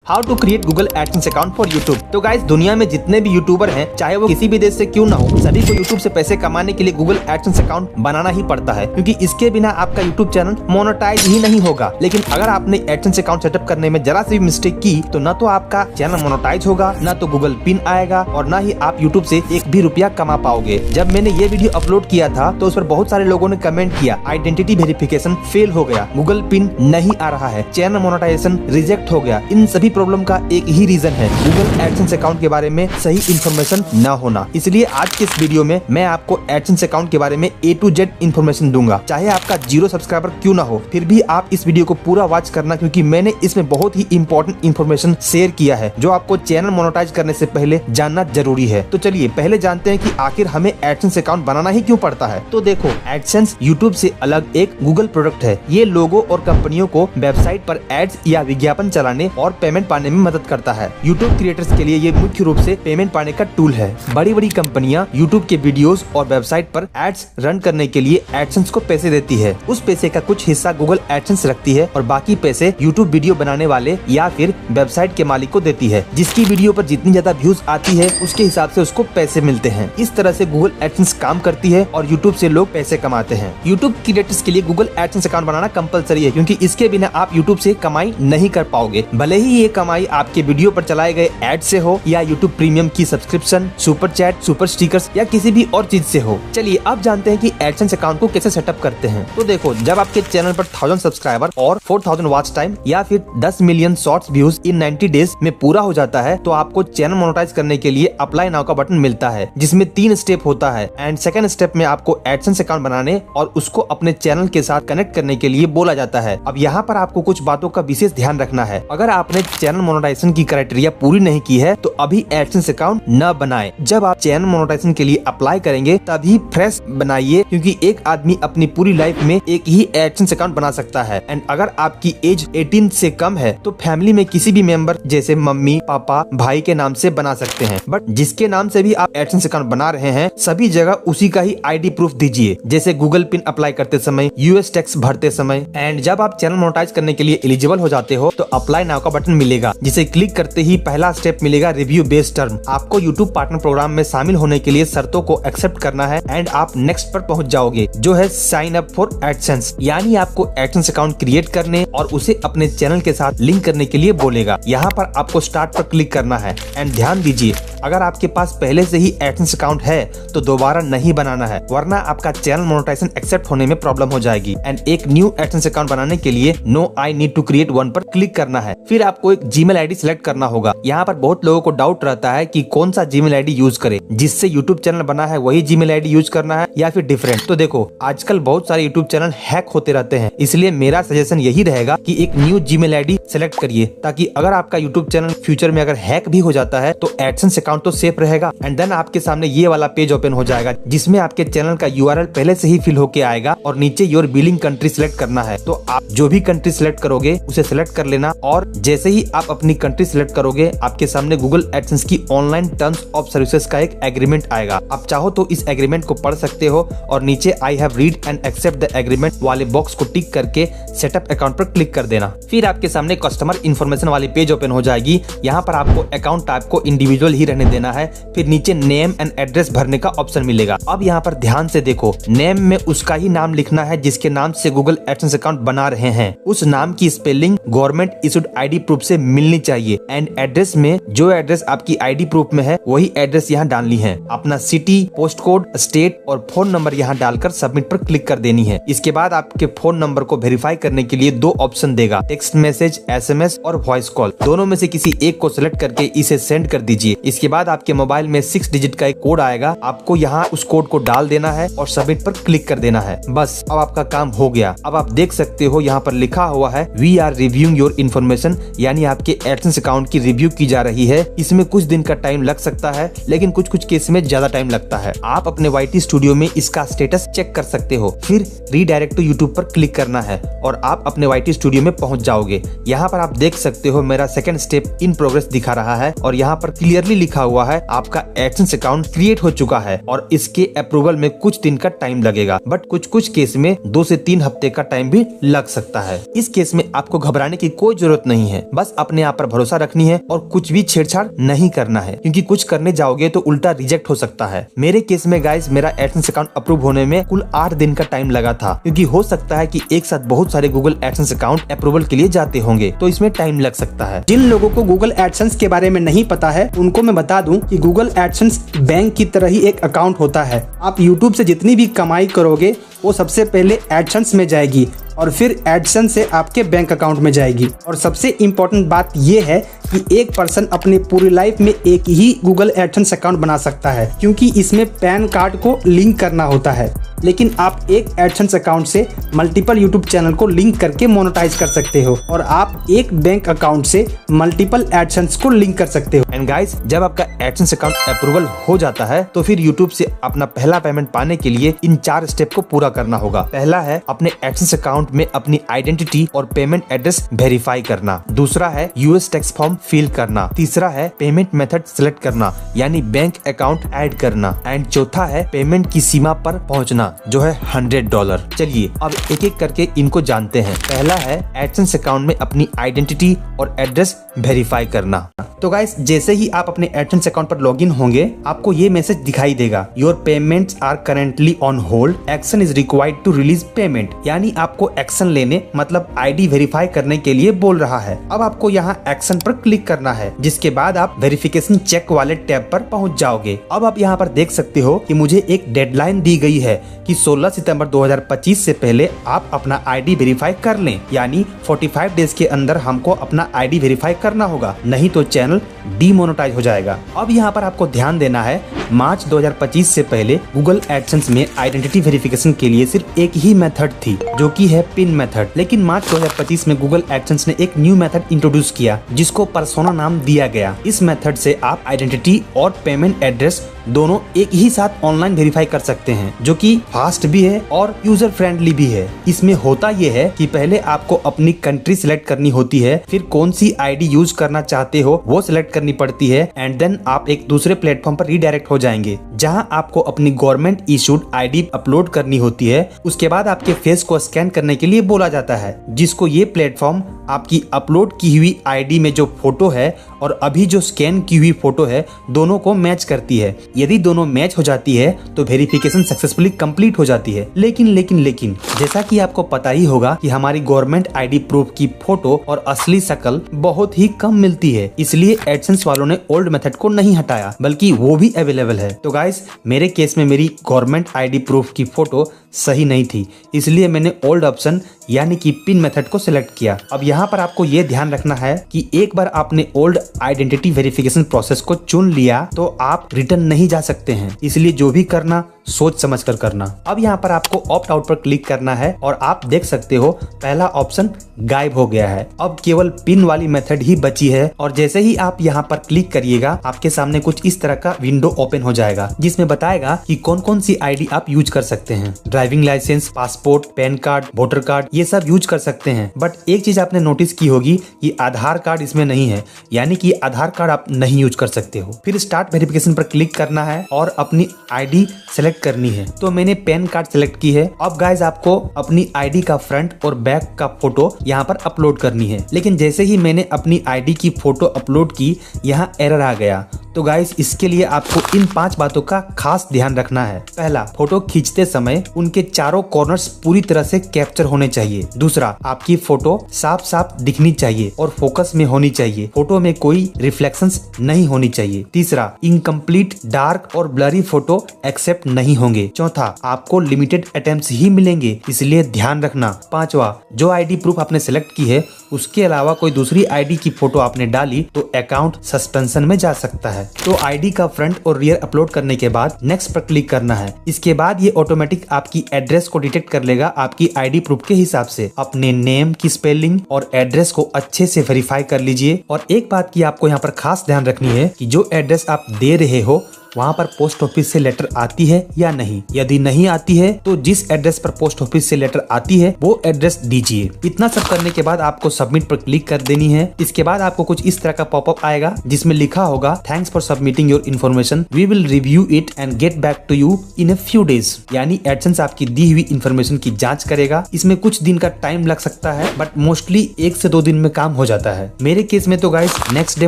How to create Google AdSense account for YouTube. तो guys, दुनिया में जितने भी यूट्यूबर हैं, चाहे वो किसी भी देश से क्यों ना हो, सभी को यूट्यूब से पैसे कमाने के लिए गूगल एडसेंस अकाउंट बनाना ही पड़ता है, क्योंकि इसके बिना आपका यूट्यूब चैनल मोनेटाइज ही नहीं होगा। लेकिन अगर आपने एडसेंस अकाउंट सेटअप करने में जरा सी भी मिस्टेक की तो न तो आपका चैनल मोनेटाइज होगा, न तो गूगल पिन आएगा और न ही आप यूट्यूब से एक भी रुपया कमा पाओगे। जब मैंने ये वीडियो अपलोड किया था तो उस पर बहुत सारे लोगों ने कमेंट किया, आइडेंटिटी वेरिफिकेशन फेल हो गया, गूगल पिन नहीं आ रहा है, चैनल मोनेटाइजेशन रिजेक्ट हो गया। इन सभी प्रॉब्लम का एक ही रीजन है, गूगल एडसेंस अकाउंट के बारे में सही इन्फॉर्मेशन न होना। इसलिए आज के इस वीडियो में मैं आपको एडसेंस अकाउंट के बारे में A to Z इन्फॉर्मेशन दूंगा। चाहे आपका 0 सब्सक्राइबर क्यों ना हो, फिर भी आप इस वीडियो को पूरा वॉच करना, क्योंकि मैंने इसमें बहुत ही इंपॉर्टेंट इन्फॉर्मेशन शेयर किया है जो आपको चैनल मोनेटाइज करने से पहले जानना जरूरी है। तो चलिए पहले जानते हैं कि आखिर हमें एडसेंस अकाउंट बनाना ही क्यों पड़ता है। तो देखो, एडसेंस यूट्यूब से अलग एक गूगल प्रोडक्ट है। ये लोगों और कंपनियों को वेबसाइट पर एड्स या विज्ञापन चलाने और पेमेंट पाने में मदद करता है। यूट्यूब क्रिएटर्स के लिए ये मुख्य रूप से पेमेंट पाने का टूल है। बड़ी बड़ी कंपनियां यूट्यूब के वीडियोस और वेबसाइट पर एड्स रन करने के लिए एडसेंस को पैसे देती है। उस पैसे का कुछ हिस्सा गूगल एडसेंस रखती है और बाकी पैसे यूट्यूब वीडियो बनाने वाले या फिर वेबसाइट के मालिक को देती है। जिसकी वीडियो पर जितनी ज्यादा व्यूज आती है उसके हिसाब से उसको पैसे मिलते हैं। इस तरह से गूगल एडसेंस काम करती है और यूट्यूब से लोग पैसे कमाते हैं। यूट्यूब क्रिएटर्स के लिए गूगल एडसेंस अकाउंट बनाना कंपलसरी है, क्योंकि इसके बिना आप यूट्यूब से कमाई नहीं कर पाओगे। भले ही ये कमाई आपके वीडियो पर चलाए गए एड से हो या यूट्यूब प्रीमियम की subscription, super chat, super stickers या किसी भी और चीज से हो। चलिए अब जानते हैं कि एडसेंस अकाउंट को कैसे सेटअप करते हैं। तो देखो, जब आपके चैनल पर 1000 सब्सक्राइबर और 4000 वॉच टाइम या फिर 10 million shorts views in 90 days में पूरा हो जाता है, तो आपको चैनल मोनेटाइज करने के लिए अप्लाई नाउ का बटन मिलता है, जिसमें 3 स्टेप होता है। एंड सेकंड स्टेप में आपको एडसेंस अकाउंट बनाने और उसको अपने चैनल के साथ कनेक्ट करने के लिए बोला जाता है। अब यहाँ पर आपको कुछ बातों का विशेष ध्यान रखना है। अगर आपने चैनल मोनेटाइजेशन की क्राइटेरिया पूरी नहीं की है तो अभी एडसेंस अकाउंट न बनाएं। जब आप चैनल मोनेटाइजेशन के लिए अप्लाई करेंगे तभी फ्रेश बनाइए, क्योंकि एक आदमी अपनी पूरी लाइफ में एक ही एडसेंस अकाउंट बना सकता है। एंड अगर आपकी एज 18 से कम है तो फैमिली में किसी भी मेंबर जैसे मम्मी, पापा, भाई के नाम से बना सकते हैं। बट जिसके नाम से भी आप एडसेंस अकाउंट बना रहे हैं, सभी जगह उसी का ही आईडी प्रूफ दीजिए, जैसे गूगल पिन अप्लाई करते समय, यूएस टैक्स भरते समय। एंड जब आप चैनल मोनेटाइज करने के लिए एलिजिबल हो जाते हो तो अप्लाई नाउ का बटन मिलेगा, जिसे क्लिक करते ही पहला स्टेप मिलेगा रिव्यू बेस्ड टर्म। आपको यूट्यूब पार्टनर प्रोग्राम में शामिल होने के लिए शर्तों को एक्सेप्ट करना है एंड आप नेक्स्ट पर पहुंच जाओगे, जो है साइन अप फॉर एडसेंस। यानी आपको एडसेंस अकाउंट क्रिएट करने और उसे अपने चैनल के साथ लिंक करने के लिए बोलेगा। यहाँ पर आपको स्टार्ट पर क्लिक करना है। एंड ध्यान दीजिए, अगर आपके पास पहले से ही एडसेंस अकाउंट है तो दोबारा नहीं बनाना है, वरना आपका चैनल मोनेटाइजेशन एक्सेप्ट होने में प्रॉब्लम हो जाएगी। एंड एक न्यू एडसेंस अकाउंट बनाने के लिए no I need to create one पर क्लिक करना है। फिर आपको एक जीमेल आईडी सिलेक्ट करना होगा। यहाँ पर बहुत लोगों को डाउट रहता है कि कौन सा जीमेल आईडी यूज करें, जिससे यूट्यूब चैनल बना है वही जीमेल आईडी यूज करना है या फिर डिफरेंट। तो देखो, आजकल बहुत सारे यूट्यूब चैनल हैक होते रहते हैं, इसलिए मेरा सजेशन यही रहेगा कि एक न्यू जीमेल आईडी सेलेक्ट करिए, ताकि अगर आपका यूट्यूब चैनल फ्यूचर में अगर हैक भी हो जाता है तो एडसेंस अकाउंट तो सेफ रहेगा। एंड देन आपके सामने ये वाला पेज ओपन हो जाएगा, जिसमें आपके चैनल का URL पहले से ही फिल होके आएगा और नीचे योर बिलिंग कंट्री सिलेक्ट करना है। तो आप जो भी कंट्री सिलेक्ट करोगे उसे सिलेक्ट कर लेना, और जैसे ही आप अपनी कंट्री सिलेक्ट करोगे आपके सामने गूगल एडसेंस की ऑनलाइन टर्म्स ऑफ सर्विसेज का एक एग्रीमेंट आएगा। आप चाहो तो इस एग्रीमेंट को पढ़ सकते हो और नीचे I have read and accept the agreement वाले बॉक्स को टिक करके सेटअप अकाउंट पर क्लिक कर देना। फिर आपके सामने कस्टमर इन्फॉर्मेशन वाली पेज ओपन हो जाएगी। यहाँ पर आपको अकाउंट टाइप को इंडिविजुअल ही रहने देना है। फिर नीचे नेम एंड एड्रेस भरने का ऑप्शन मिलेगा। अब यहाँ पर ध्यान से देखो, नेम में उसका ही नाम लिखना है जिसके नाम से गूगल एडसेंस अकाउंट बना रहे हैं। उस नाम की spelling government issued ID proof से मिलनी चाहिए। एंड एड्रेस में जो एड्रेस आपकी आईडी प्रूफ में है वही एड्रेस यहाँ डालनी है। अपना सिटी, पोस्ट कोड, स्टेट और फोन नंबर यहाँ डालकर सबमिट पर क्लिक कर देनी है। इसके बाद आपके फोन नंबर को वेरीफाई करने के लिए 2 ऑप्शन देगा, टेक्स्ट मैसेज, SMS और वॉइस कॉल। दोनों में से किसी एक को सिलेक्ट करके इसे सेंड कर दीजिए। इसके बाद आपके मोबाइल में 6 डिजिट का एक कोड आएगा, आपको यहाँ उस कोड को डाल देना है और सबमिट पर क्लिक कर देना है। बस अब आपका काम हो गया। अब आप देख सकते हो यहाँ पर लिखा हुआ है we are reviewing your information, यानी आपके एडसेंस अकाउंट की रिव्यू की जा रही है। इसमें कुछ दिन का टाइम लग सकता है, लेकिन कुछ केस में ज्यादा टाइम लगता है। आप अपने YT स्टूडियो में इसका स्टेटस चेक कर सकते हो। फिर रीडायरेक्ट टू यूट्यूब पर क्लिक करना है और आप अपने YT स्टूडियो में पहुंच जाओगे। यहाँ पर आप देख सकते हो मेरा सेकंड स्टेप इन प्रोग्रेस दिखा रहा है और यहाँ पर क्लियरली लिखा लिखा हुआ है आपका एडसेंस अकाउंट क्रिएट हो चुका है और इसके अप्रूवल में कुछ दिन का टाइम लगेगा, बट कुछ केस में 2 से 3 हफ्ते का टाइम भी लग सकता है। इस केस में आपको घबराने की कोई जरूरत नहीं है, बस अपने आप पर भरोसा रखनी है और कुछ भी छेड़छाड़ नहीं करना है, क्योंकि कुछ करने जाओगे तो उल्टा रिजेक्ट हो सकता है। मेरे केस में गाइस मेरा एडसेंस अकाउंट अप्रूव होने में कुल 8 दिन का टाइम लगा था, क्योंकि हो सकता है कि एक साथ बहुत सारे गूगल एडसेंस अकाउंट अप्रूवल के लिए जाते होंगे, तो इसमें टाइम लग सकता है। जिन लोगों को गूगल एडसेंस के बारे में नहीं पता है उनको मैं बता दूं कि गूगल एडसेंस बैंक की तरह ही एक अकाउंट होता है। आप यूट्यूब से जितनी भी कमाई करोगे वो सबसे पहले एडसेंस में जाएगी और फिर एडसेंस से आपके बैंक अकाउंट में जाएगी। और सबसे इम्पोर्टेंट बात यह है कि एक पर्सन अपनी पूरी लाइफ में एक ही गूगल एडसेंस अकाउंट बना सकता है, क्योंकि इसमें पैन कार्ड को लिंक करना होता है। लेकिन आप एक एडसेंस अकाउंट से मल्टीपल यूट्यूब चैनल को लिंक करके मोनेटाइज कर सकते हो और आप एक बैंक अकाउंट से मल्टीपल एडसेंस को लिंक कर सकते हो। एंड गाइस, जब आपका एडसेंस अकाउंट अप्रूवल हो जाता है तो फिर यूट्यूब से अपना पहला पेमेंट पाने के लिए इन 4 स्टेप को पूरा करना होगा। पहला है अपने एडसेंस अकाउंट में अपनी आइडेंटिटी और पेमेंट एड्रेस वेरीफाई करना। दूसरा है यूएस टैक्स फॉर्म फिल करना। तीसरा है पेमेंट मेथड सिलेक्ट करना, यानी बैंक अकाउंट ऐड करना। एंड चौथा है पेमेंट की सीमा पर पहुंचना, जो है $100। चलिए अब एक एक करके इनको जानते हैं। पहला है एडसेंस अकाउंट में अपनी आइडेंटिटी और एड्रेस वेरीफाई करना। तो गाइस, जैसे ही आप अपने एडसेंस अकाउंट पर लॉगिन होंगे आपको ये मैसेज दिखाई देगा, your payments are currently on hold, action is required to release payment. यानी आपको एक्शन लेने मतलब आईडी वेरीफाई करने के लिए बोल रहा है। अब आपको यहाँ एक्शन पर क्लिक करना है, जिसके बाद आप वेरिफिकेशन चेक वाले टैब पर पहुँच जाओगे। अब आप यहाँ पर देख सकते हो कि मुझे एक डेडलाइन दी गई है कि 16 सितंबर 2025 से पहले आप अपना आईडी वेरीफाई कर लें, यानी 45 डेज के अंदर हमको अपना आईडी वेरीफाई करना होगा, नहीं तो चैनल डीमोनेटाइज हो जाएगा। अब यहाँ पर आपको ध्यान देना है, मार्च 2025 से पहले गूगल एडसेंस में आइडेंटिटी वेरिफिकेशन के लिए सिर्फ एक ही मेथड थी, जो कि है पिन मेथड। लेकिन मार्च 2025 में गूगल एडसेंस ने एक न्यू मेथड इंट्रोड्यूस किया, जिसको पर्सोना नाम दिया गया। इस मेथड से आप आइडेंटिटी और पेमेंट एड्रेस दोनों एक ही साथ ऑनलाइन वेरीफाई कर सकते हैं, जो कि फास्ट भी है और यूजर फ्रेंडली भी है। इसमें होता यह है कि पहले आपको अपनी कंट्री सिलेक्ट करनी होती है, फिर कौन सी आईडी यूज करना चाहते हो वो सिलेक्ट करनी पड़ती है, एंड देन आप एक दूसरे प्लेटफॉर्म पर रीडायरेक्ट हो जाएंगे, जहां आपको अपनी गवर्नमेंट इशूड आईडी अपलोड करनी होती है। उसके बाद आपके फेस को स्कैन करने के लिए बोला जाता है, जिसको ये प्लेटफॉर्म आपकी अपलोड की हुई आईडी में जो फोटो है और अभी जो स्कैन की हुई फोटो है दोनों को मैच करती है। यदि दोनों मैच हो जाती है तो वेरिफिकेशन सक्सेसफुली कंप्लीट हो जाती है। लेकिन जैसा कि आपको पता ही होगा कि हमारी गवर्नमेंट आईडी प्रूफ की फोटो और असली शक्ल बहुत ही कम मिलती है, इसलिए एडसेंस वालों ने ओल्ड मेथड को नहीं हटाया, बल्कि वो भी अवेलेबल है। तो गाइस, मेरे केस में मेरी गवर्नमेंट आईडी प्रूफ की फोटो सही नहीं थी, इसलिए मैंने ओल्ड ऑप्शन यानी कि पिन मेथड को सिलेक्ट किया। अब यहाँ पर आपको ये ध्यान रखना है कि एक बार आपने ओल्ड आइडेंटिटी वेरिफिकेशन प्रोसेस को चुन लिया तो आप रिटर्न नहीं जा सकते हैं, इसलिए जो भी करना सोच समझ कर करना। अब यहाँ पर आपको ऑप्ट आउट पर क्लिक करना है और आप देख सकते हो पहला ऑप्शन गायब हो गया है। अब केवल पिन वाली मेथड ही बची है और जैसे ही आप यहाँ पर क्लिक करिएगा आपके सामने कुछ इस तरह का विंडो ओपन हो जाएगा, जिसमें बताएगा कि कौन कौन सी आईडी आप यूज कर सकते हैं। Driving licence, passport, PAN card, voter card, ये सब यूज कर सकते हैं। बट एक चीज आपने नोटिस की होगी कि आधार कार्ड इसमें नहीं है, यानी कि आधार कार्ड आप नहीं यूज कर सकते हो। फिर स्टार्ट वेरिफिकेशन पर क्लिक करना है और अपनी आईडी सेलेक्ट करनी है। तो मैंने पैन कार्ड सेलेक्ट की है। अब गाइज आपको अपनी आईडी का फ्रंट और बैक का फोटो यहाँ पर अपलोड करनी है। लेकिन जैसे ही मैंने अपनी आईडी की फोटो अपलोड की, यहाँ एरर आ गया। तो गाइस, इसके लिए आपको इन 5 बातों का खास ध्यान रखना है। पहला, फोटो खींचते समय उनके चारों कॉर्नर्स पूरी तरह से कैप्चर होने चाहिए। दूसरा, आपकी फोटो साफ साफ दिखनी चाहिए और फोकस में होनी चाहिए। फोटो में कोई रिफ्लेक्शंस नहीं होनी चाहिए। तीसरा, इनकम्प्लीट, डार्क और ब्लरी फोटो एक्सेप्ट नहीं होंगे। चौथा, आपको लिमिटेड अटेम्प्ट्स ही मिलेंगे, इसलिए ध्यान रखना। पांचवा, जो आईडी प्रूफ आपने सेलेक्ट की है उसके अलावा कोई दूसरी आईडी की फोटो आपने डाली तो अकाउंट सस्पेंशन में जा सकता है। तो आईडी का फ्रंट और रियर अपलोड करने के बाद नेक्स्ट पर क्लिक करना है। इसके बाद ये ऑटोमेटिक आपकी एड्रेस को डिटेक्ट कर लेगा आपकी आईडी प्रूफ के हिसाब से। अपने नेम की स्पेलिंग और एड्रेस को अच्छे से वेरीफाई कर लीजिए। और एक बात की आपको यहाँ पर खास ध्यान रखनी है कि जो एड्रेस आप दे रहे हो वहाँ पर पोस्ट ऑफिस से लेटर आती है या नहीं। यदि नहीं आती है तो जिस एड्रेस पर पोस्ट ऑफिस से लेटर आती है वो एड्रेस दीजिए। इतना सब करने के बाद आपको सबमिट पर क्लिक कर देनी है। इसके बाद आपको कुछ इस तरह का पॉपअप आएगा जिसमें लिखा होगा thanks for submitting your information, we will review it and get back to you in a few days. यानी एडसेंस आपकी दी हुई इन्फॉर्मेशन की जांच करेगा। इसमें कुछ दिन का टाइम लग सकता है बट मोस्टली 1 से 2 दिन में काम हो जाता है। मेरे केस में तो गाइस नेक्स्ट डे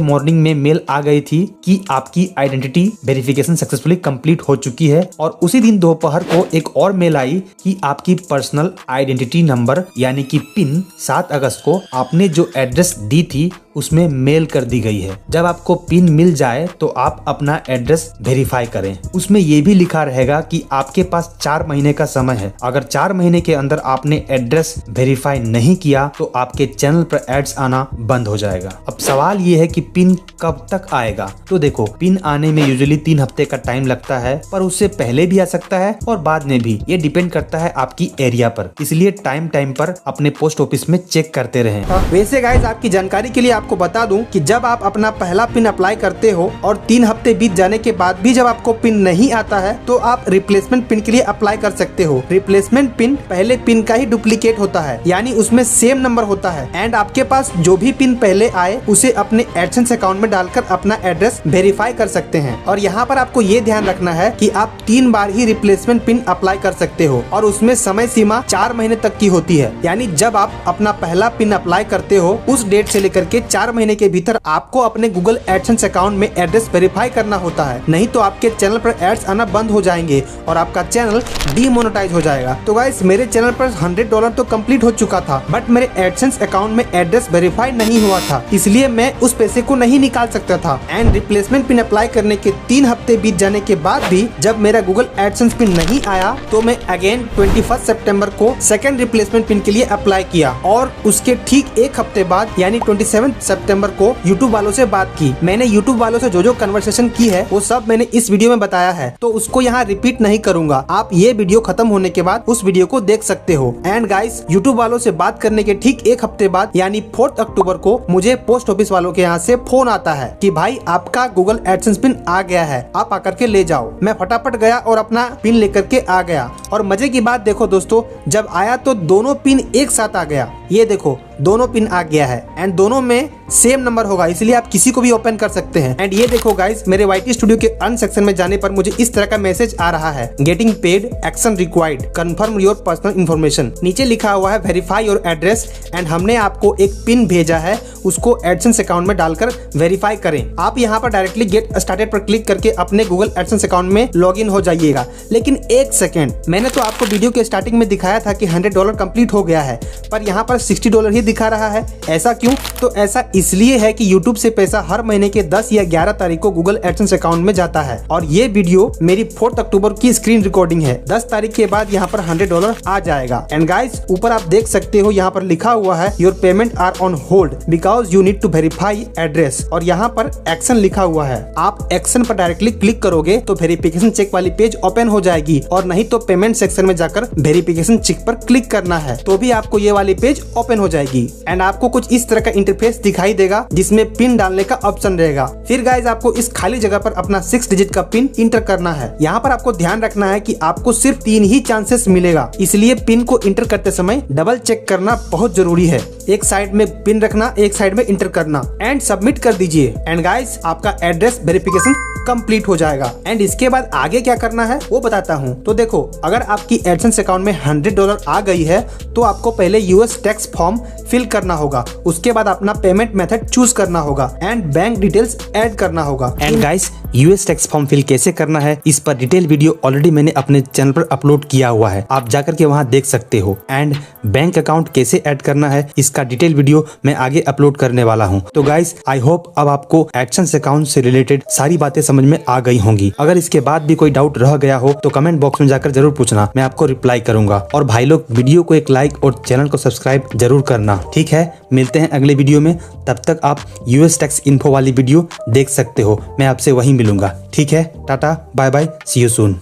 मॉर्निंग में मेल आ गई थी कि आपकी आइडेंटिटी वेरिफिकेशन सक्सेसफुली कंप्लीट हो चुकी है। और उसी दिन दोपहर को एक और मेल आई कि आपकी पर्सनल आइडेंटिटी नंबर यानी कि पिन 7 अगस्त को आपने जो एड्रेस दी थी उसमें मेल कर दी गई है। जब आपको पिन मिल जाए तो आप अपना एड्रेस वेरीफाई करें। उसमें ये भी लिखा रहेगा कि आपके पास 4 महीने का समय है। अगर 4 महीने के अंदर आपने एड्रेस वेरीफाई नहीं किया तो आपके चैनल पर एड्स आना बंद हो जाएगा। अब सवाल ये है कि पिन कब तक आएगा। तो देखो, पिन आने में यूजुअली 3 हफ्ते का टाइम लगता है, पर उससे पहले भी आ सकता है और बाद में भी। ये डिपेंड करता है आपकी एरिया पर, इसलिए टाइम पर अपने पोस्ट ऑफिस में चेक करते रहें। वैसे गाइस आपकी जानकारी के लिए आपको बता दूं कि जब आप अपना पहला पिन अप्लाई करते हो और 3 हफ्ते बीत जाने के बाद भी जब आपको पिन नहीं आता है तो आप रिप्लेसमेंट पिन के लिए अप्लाई कर सकते हो। रिप्लेसमेंट पिन पहले पिन का ही डुप्लीकेट होता है, यानी उसमें सेम नंबर होता है एंड आपके पास जो भी पिन पहले आए उसे अपने एडसेंस अकाउंट में डालकर अपना एड्रेस वेरीफाई कर सकते हैं। और यहाँ पर आपको ये ध्यान रखना है कि आप 3 बार ही रिप्लेसमेंट पिन अप्लाई कर सकते हो और उसमें समय सीमा 4 महीने तक की होती है। यानी जब आप अपना पहला पिन अप्लाई करते हो उस डेट से लेकर के 4 महीने के भीतर आपको अपने गूगल एडसेंस अकाउंट में एड्रेस वेरीफाई करना होता है, नहीं तो आपके चैनल पर एड्स आना बंद हो जाएंगे और आपका चैनल डीमोनेटाइज हो जाएगा। तो गाइस मेरे चैनल पर $100 तो कंप्लीट हो चुका था बट मेरे एडसेंस अकाउंट में एड्रेस वेरीफाई नहीं हुआ था, इसलिए मैं उस पैसे को नहीं निकाल सकता था। एंड रिप्लेसमेंट पिन अप्लाई करने के 3 हफ्ते बीत जाने के बाद भी जब मेरा गूगल एडसेंस पिन नहीं आया तो मैं अगेन 21 सितंबर को सेकंड रिप्लेसमेंट पिन के लिए अप्लाई किया और उसके ठीक 1 हफ्ते बाद यानी 27 सितंबर को यूट्यूब वालों से बात की। मैंने यूट्यूब वालों से जो कन्वर्सेशन की है वो सब मैंने इस वीडियो में बताया है, तो उसको यहाँ रिपीट नहीं करूंगा। आप ये वीडियो खत्म होने के बाद उस वीडियो को देख सकते हो। एंड गाइस यूट्यूब वालों से बात करने के ठीक 1 हफ्ते बाद यानी 4 अक्टूबर को मुझे पोस्ट ऑफिस वालों के यहाँ से फोन आता है कि भाई आपका गूगल एडसेंस पिन आ गया है, आप आकर के ले जाओ। मैं फटाफट गया और अपना पिन लेकर के आ गया और मजे की बात देखो दोस्तों, जब आया तो दोनों पिन एक साथ आ गया। ये देखो दोनों पिन आ गया है एंड दोनों में सेम नंबर होगा, इसलिए आप किसी को भी ओपन कर सकते हैं। एंड ये देखो गाइस मेरे YT स्टूडियो के अर्न सेक्शन में जाने पर मुझे इस तरह का मैसेज आ रहा है, getting paid, action required, confirm your personal information. नीचे लिखा हुआ है वेरीफाई योर एड्रेस एंड हमने आपको एक पिन भेजा है, उसको एडसेंस अकाउंट में डालकर वेरीफाई करें। आप यहाँ पर डायरेक्टली गेट स्टार्टेड पर क्लिक करके अपने गूगल एडसेंस अकाउंट में लॉग इन हो जाइएगा। लेकिन 1 सेकेंड, मैंने तो आपको वीडियो के स्टार्टिंग में दिखाया था कि $100 कंप्लीट हो गया है, पर यहाँ पर $60 ही दिखा रहा है। ऐसा क्यों? तो ऐसा इसलिए है कि YouTube से पैसा हर महीने के 10 या 11 तारीख को गूगल एडसेंस अकाउंट में जाता है और ये वीडियो मेरी 4 अक्टूबर की स्क्रीन रिकॉर्डिंग है। 10 तारीख के बाद यहाँ पर $100 आ जाएगा। एंड गाइस ऊपर आप देख सकते हो यहाँ पर लिखा हुआ है your payment are on hold because you need to verify address और यहाँ पर एक्शन लिखा हुआ है। आप एक्शन पर डायरेक्टली क्लिक करोगे तो वेरिफिकेशन चेक वाली पेज ओपन हो जाएगी और नहीं तो पेमेंट सेक्शन में जाकर वेरिफिकेशन चेक पर क्लिक करना है तो भी आपको ये वाली पेज ओपन हो जाएगी। एंड आपको कुछ इस तरह का इंटरफेस दिखाई देगा जिसमें पिन डालने का ऑप्शन रहेगा। फिर गाइज आपको इस खाली जगह पर अपना 6 डिजिट का पिन इंटर करना है। यहाँ पर आपको ध्यान रखना है कि आपको सिर्फ 3 ही चांसेस मिलेगा, इसलिए पिन को इंटर करते समय डबल चेक करना बहुत जरूरी है। एक साइड में पिन रखना, एक साइड में इंटर करना एंड सबमिट कर दीजिए। एंड गाइज आपका एड्रेस वेरिफिकेशन कंप्लीट हो जाएगा। एंड इसके बाद आगे क्या करना है वो बताता हूँ। तो देखो अगर आपकी एडसेंस अकाउंट में $100 आ गई है तो आपको पहले US टैक्स फॉर्म फिल करना होगा, उसके बाद अपना पेमेंट मेथड चूज करना होगा एंड बैंक डिटेल्स ऐड करना होगा। And guys US tax form fill कैसे करना है इस पर डिटेल वीडियो ऑलरेडी मैंने अपने चैनल पर अपलोड किया हुआ है, आप जाकर के वहां देख सकते हो। एंड बैंक अकाउंट कैसे ऐड करना है इसका डिटेल वीडियो मैं आगे अपलोड करने वाला हूं। तो गाइस आई होप अब आपको एडसेंस अकाउंट से रिलेटेड सारी बातें समझ में आ गई होंगी। अगर इसके बाद भी कोई डाउट रह गया हो तो कमेंट बॉक्स में जाकर जरूर पूछना, मैं आपको रिप्लाई करूंगा। और भाई लोग वीडियो को एक लाइक और चैनल को सब्सक्राइब जरूर करना, ठीक है। मिलते हैं अगले वीडियो में, तब तक आप US टैक्स इन्फो वाली वीडियो देख सकते हो, मैं आपसे वहीं मिलूंगा, ठीक है। Tata bye bye, see you soon.